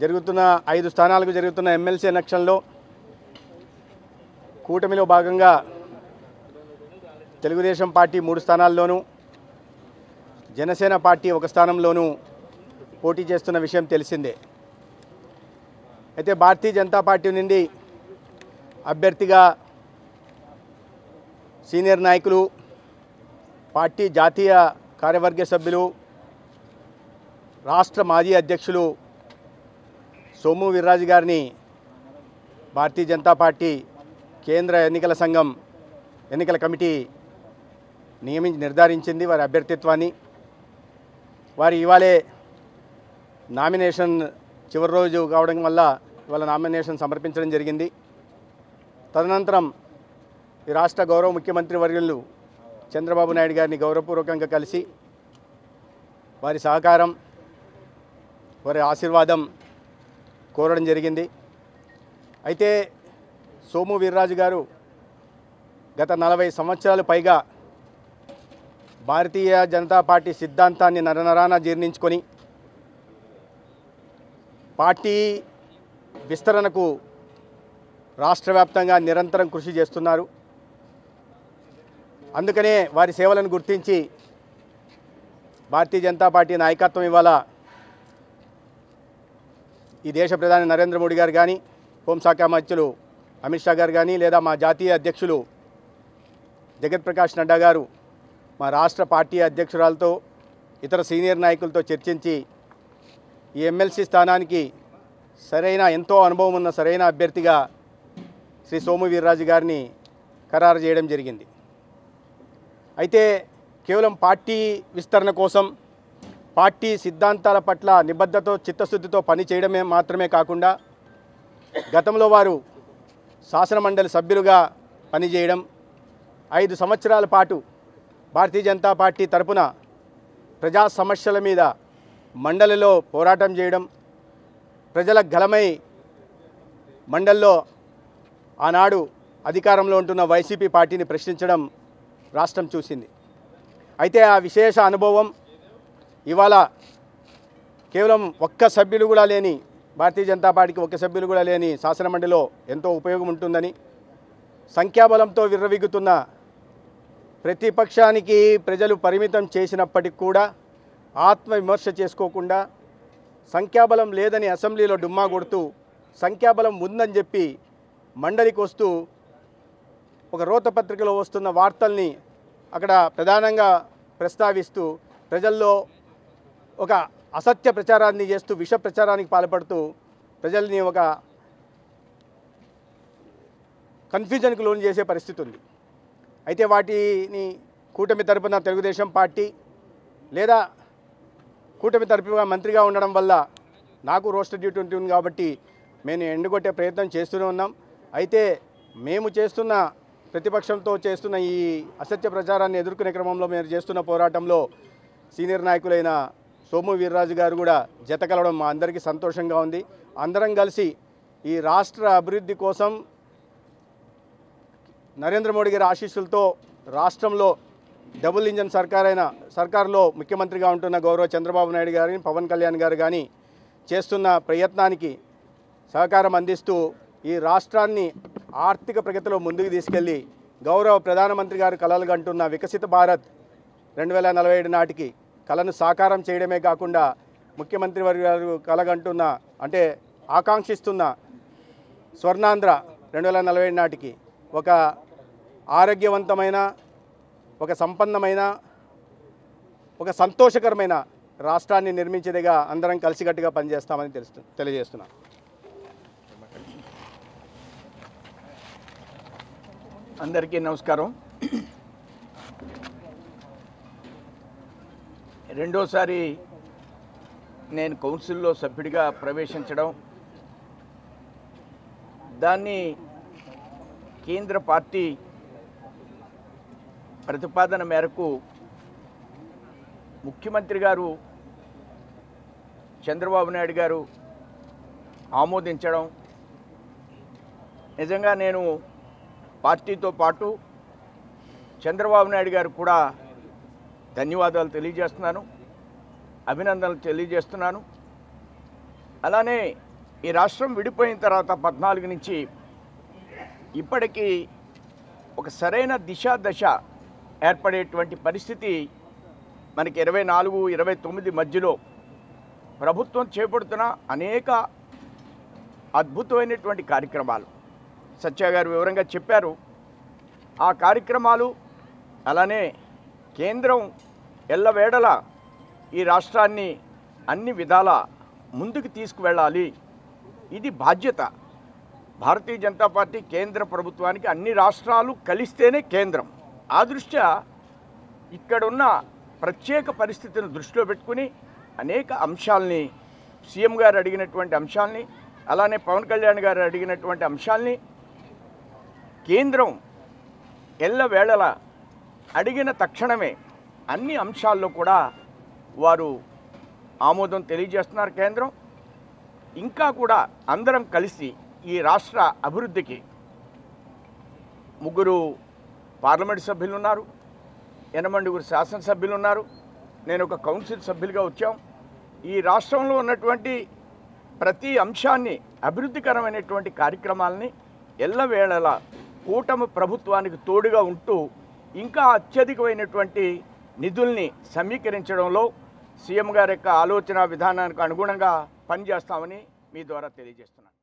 జరుగుతున్న 5 స్థానాలకు జరుగుతున్న ఎమ్మెల్సీ ఎలక్షన్లో కూటమిలో భాగంగా తెలుగుదేశం పార్టీ 3 స్థానాల్లోనూ జనసేన పార్టీ 1 స్థానంలోనూ పోటీ చేస్తున్న విషయం తెలిసిందే. అయితే భారతీయ జనతా పార్టీ నుండి అభ్యర్థిగా సీనియర్ నాయకులు, పార్టీ జాతీయ కార్యవర్గ సభ్యులు, రాష్ట్ర మాజీ అధ్యక్షులు సోము వీర్రాజు గారిని భారతీయ జనతా పార్టీ కేంద్ర ఎన్నికల సంఘం ఎన్నికల కమిటీ నిర్ధారించింది వారి అభ్యర్థిత్వాన్ని. వారి ఇవాళే నామినేషన్ చివరి రోజు కావడం వల్ల ఇవాళ నామినేషన్ సమర్పించడం జరిగింది. తదనంతరం ఈ రాష్ట్ర గౌరవ ముఖ్యమంత్రి వర్యులు చంద్రబాబు నాయుడు గారిని గౌరవపూర్వకంగా కలిసి వారి సహకారం, వారి ఆశీర్వాదం కోరడం జరిగింది. అయితే సోము వీర్రాజు గారు గత 40 సంవత్సరాలు పైగా భారతీయ జనతా పార్టీ సిద్ధాంతాన్ని నరనరాన జీర్ణించుకొని పార్టీ విస్తరణకు రాష్ట్ర వ్యాప్తంగా నిరంతరం కృషి చేస్తున్నారు. అందుకనే వారి సేవలను గుర్తించి భారతీయ జనతా పార్టీ నాయకత్వం ఇవాళ ఈ దేశ ప్రధాని నరేంద్ర మోడీ గారు కానీ, హోంశాఖ మంత్రులు అమిత్ షా గారు కానీ, లేదా మా జాతీయ అధ్యక్షులు జగత్ ప్రకాష్ నడ్డా గారు మా రాష్ట్ర పార్టీ అధ్యక్షురాలతో, ఇతర సీనియర్ నాయకులతో చర్చించి ఈ ఎమ్మెల్సీ స్థానానికి ఎంతో అనుభవం ఉన్న సరైన అభ్యర్థిగా శ్రీ సోము వీర్రాజు గారిని ఖరారు చేయడం జరిగింది. అయితే కేవలం పార్టీ విస్తరణ కోసం, పార్టీ సిద్ధాంతాల పట్ల నిబద్ధతతో చిత్తశుద్ధితో పని చేయడమే మాత్రమే కాకుండా గతంలో వారు శాసనమండలి సభ్యులుగా పనిచేయడం, 5 సంవత్సరాల పాటు భారతీయ జనతా పార్టీ తరపున ప్రజా సమస్యల మీద మండలిలో పోరాటం చేయడం, ప్రజల గలమై మండలిలో ఆనాడు అధికారంలో ఉంటున్న వైసీపీ పార్టీని ప్రశ్నించడం రాష్ట్రం చూసింది. అయితే ఆ విశేష అనుభవం ఇవాళ కేవలం ఒక్క సభ్యులు కూడా లేని, భారతీయ జనతా పార్టీకి ఒక్క సభ్యులు కూడా లేని శాసనమండలిలో ఎంతో ఉపయోగం ఉంటుందని, సంఖ్యాబలంతో విర్రవీగుతున్న ప్రతిపక్షానికి ప్రజలు పరిమితం చేసినప్పటికి కూడా ఆత్మవిమర్శ చేసుకోకుండా సంఖ్యాబలం లేదని అసెంబ్లీలో డుమ్మా కొడుతూ సంఖ్యాబలం ఉందని చెప్పి మండలికి వస్తూ ఒక రోతపత్రికలో వస్తున్న వార్తల్ని అక్కడ ప్రధానంగా ప్రస్తావిస్తూ ప్రజల్లో ఒక అసత్య ప్రచారాన్ని చేస్తూ విష ప్రచారానికి పాల్పడుతూ ప్రజల్ని ఒక కన్ఫ్యూజన్కు లోన్ చేసే పరిస్థితి ఉంది. అయితే వాటిని కూటమి తరపున తెలుగుదేశం పార్టీ లేదా కూటమి తరపుగా మంత్రిగా ఉండడం వల్ల నాకు రోస్టర్ డ్యూటీ ఉంటుంది కాబట్టి మేము ఎండుగొట్టే ప్రయత్నం చేస్తూనే ఉన్నాం. అయితే మేము చేస్తున్న ప్రతిపక్షంతో చేస్తున్న ఈ అసత్య ప్రచారాన్ని ఎదుర్కొనే క్రమంలో మేము చేస్తున్న పోరాటంలో సీనియర్ నాయకులైన సోము వీర్రాజు గారు కూడా జత కలవడం మా అందరికీ సంతోషంగా ఉంది. అందరం కలిసి ఈ రాష్ట్ర అభివృద్ధి కోసం నరేంద్ర మోడీ గారి ఆశీస్సులతో రాష్ట్రంలో డబుల్ ఇంజన్ సర్కారులో ముఖ్యమంత్రిగా ఉంటున్న గౌరవ చంద్రబాబు నాయుడు గారిని, పవన్ కళ్యాణ్ గారు కానీ చేస్తున్న ప్రయత్నానికి సహకారం అందిస్తూ ఈ రాష్ట్రాన్ని ఆర్థిక ప్రగతిలో ముందుకు తీసుకెళ్లి గౌరవ ప్రధానమంత్రి గారు కలలు కంటున్న వికసిత భారత్ 2047 నాటికి కలను సాకారం చేయడమే కాకుండా ముఖ్యమంత్రి వారి గారు కలగంటున్న అంటే ఆకాంక్షిస్తున్న స్వర్ణాంధ్ర 2047 నాటికి ఒక ఆరోగ్యవంతమైన, ఒక సంపన్నమైన, ఒక సంతోషకరమైన రాష్ట్రాన్ని నిర్మించేదిగా అందరం కలిసికట్టుగా పనిచేస్తామని తెలియజేస్తున్నాను. అందరికీ నమస్కారం. రెండోసారి నేను కౌన్సిల్లో సభ్యుడిగా ప్రవేశించడం, దాన్ని కేంద్ర పార్టీ ప్రతిపాదన మేరకు ముఖ్యమంత్రి గారు చంద్రబాబు నాయుడు గారు ఆమోదించడం, నిజంగా నేను పార్టీతో పాటు చంద్రబాబు నాయుడు గారు కూడా ధన్యవాదాలు తెలియజేస్తున్నాను, అభినందనలు తెలియజేస్తున్నాను. అలానే ఈ రాష్ట్రం విడిపోయిన తర్వాత 14 నుంచి ఇప్పటికీ ఒక సరైన దశ ఏర్పడేటువంటి పరిస్థితి మనకి 24, 29 మధ్యలో ప్రభుత్వం చేపడుతున్న అనేక అద్భుతమైనటువంటి కార్యక్రమాలు సత్య గారు వివరంగా చెప్పారు. ఆ కార్యక్రమాలు అలానే కేంద్రం ఎల్లవేళల ఈ రాష్ట్రాన్ని అన్ని విధాల ముందుకు తీసుకువెళ్ళాలి. ఇది బాధ్యత. భారతీయ జనతా పార్టీ కేంద్ర ప్రభుత్వానికి అన్ని రాష్ట్రాలు కలిస్తేనే కేంద్రం. ఆ దృష్ట్యా ఇక్కడున్న ప్రత్యేక పరిస్థితిని దృష్టిలో పెట్టుకుని అనేక అంశాలని సీఎం గారు అడిగినటువంటి అంశాలని అలానే పవన్ కళ్యాణ్ గారు అడిగినటువంటి అంశాలని కేంద్రం ఎల్లవేళల అడిగిన తక్షణమే అన్ని అంశాల్లో కూడా వారు ఆమోదం తెలియజేస్తున్నారు. కేంద్రం ఇంకా కూడా అందరం కలిసి ఈ రాష్ట్ర అభివృద్ధికి 3 పార్లమెంటు సభ్యులు ఉన్నారు, 8 శాసనసభ్యులు ఉన్నారు, నేను ఒక కౌన్సిల్ సభ్యులుగా వచ్చాం. ఈ రాష్ట్రంలో ఉన్నటువంటి ప్రతి అంశాన్ని అభివృద్ధికరమైనటువంటి కార్యక్రమాలని ఎల్లవేళలా కూటమి ప్రభుత్వానికి తోడుగా ఉంటూ ఇంకా అత్యధికమైనటువంటి నిధుల్ని సమీకరించడంలో సీఎం గారి యొక్క ఆలోచన విధానానికి అనుగుణంగా పనిచేస్తామని మీ ద్వారా తెలియజేస్తున్నాను.